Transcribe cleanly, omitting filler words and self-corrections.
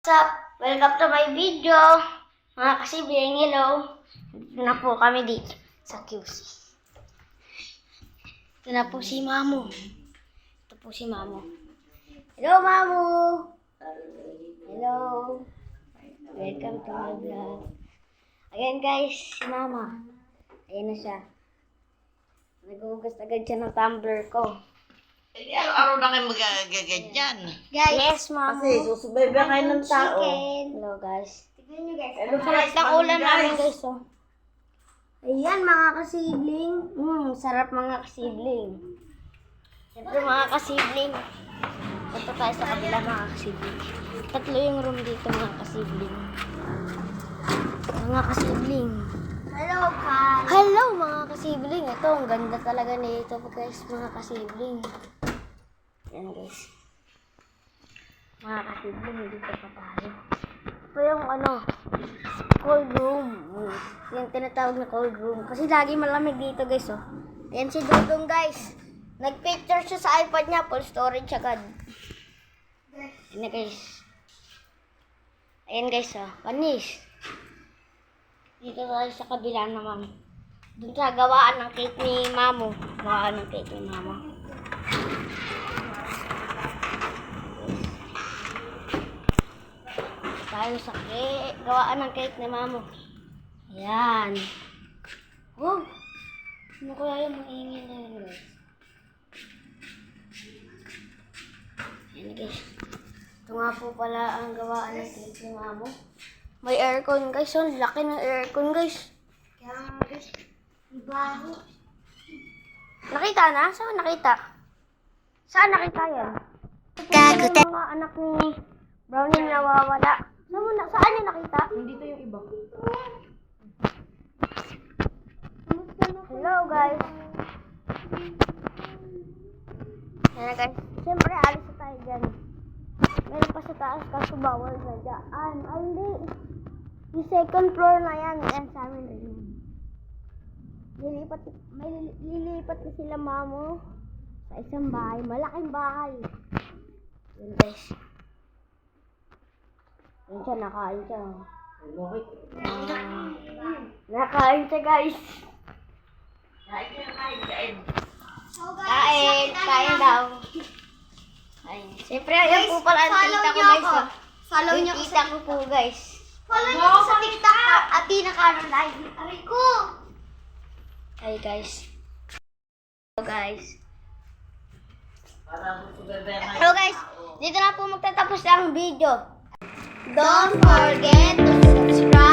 What's up? Welcome to my video. Mga kasibling, hello. Dito na po kami dito sa QC. Ito na po si Mamu. Ito po si Mamu. Hello, Mamu. Hello. Welcome to my vlog. Ayan guys, si Mama. Ayan na siya. Naghuhugas agad siya ng tumbler ko. Hindi, araw-araw na kayo magaganyan. Guys, yes, Mamu. Kasi susubaybayan kayo ng tao. Chicken. Hello guys. Tignan nyo guys. Ano pala Ang ulam namin guys, oh. Ayan mga kasibling. Sarap mga kasibling. Siyempre mga kasibling. Punta tayo sa kabila mga kasibling. Tatlo yung room dito mga kasibling. Mga kasibling. Hello guys. Hello mga kasibling. Ito, ang ganda talaga nito guys mga kasibling. Ayan guys. Mga kasibling, dito pa tayo. Ito yung cold room. Yung tinatawag na cold room. Kasi lagi malamig dito guys, oh. Ayan si Dudong guys. Nag-picture siya sa iPad niya. Full storage agad. Ayan na guys. Ayan guys, oh. Panis. Dito tayo sa kabila naman. Doon sa gawaan ng cake ni Mamu. Gawaan ng cake ni Mama. Tayo sa cake. Gawaan ng cake ni Mamo. Ayan. Oh! Ano kaya yung maingin na yun, guys? Ayan guys. Ito nga po pala ang gawaan ng cake ni Mamo. May aircon guys. Oh, laki ng aircon guys. Kaya nga guys. Ibaho. Nakita na? Saan nakita? Saan nakita yan? Ito yung mga anak ni Brownie nawawala. Saan niya nakita? Nandito yung iba. Hello guys. Yan na guys. Siyempre alis na tayo dyan. Meron pa sa taas kaso bawal na dyan. Ay hindi. Yung second floor na yan. Yan sa amin rin yan. Lilipat na sila Mamo sa isang bahay. Malaking bahay. Yan guys. Yan siya, nakain siya. Nakain siya guys. Kain daw. Ayun. Siyempre, ayan po pala ang tita ko guys. Follow nyo tita ko po guys. Follow nyo ko sa TikTok at Tina Caroline. Aray ko! Ay guys. Hello guys. Hello guys. Dito na po magtatapos ang video. Don't forget to subscribe.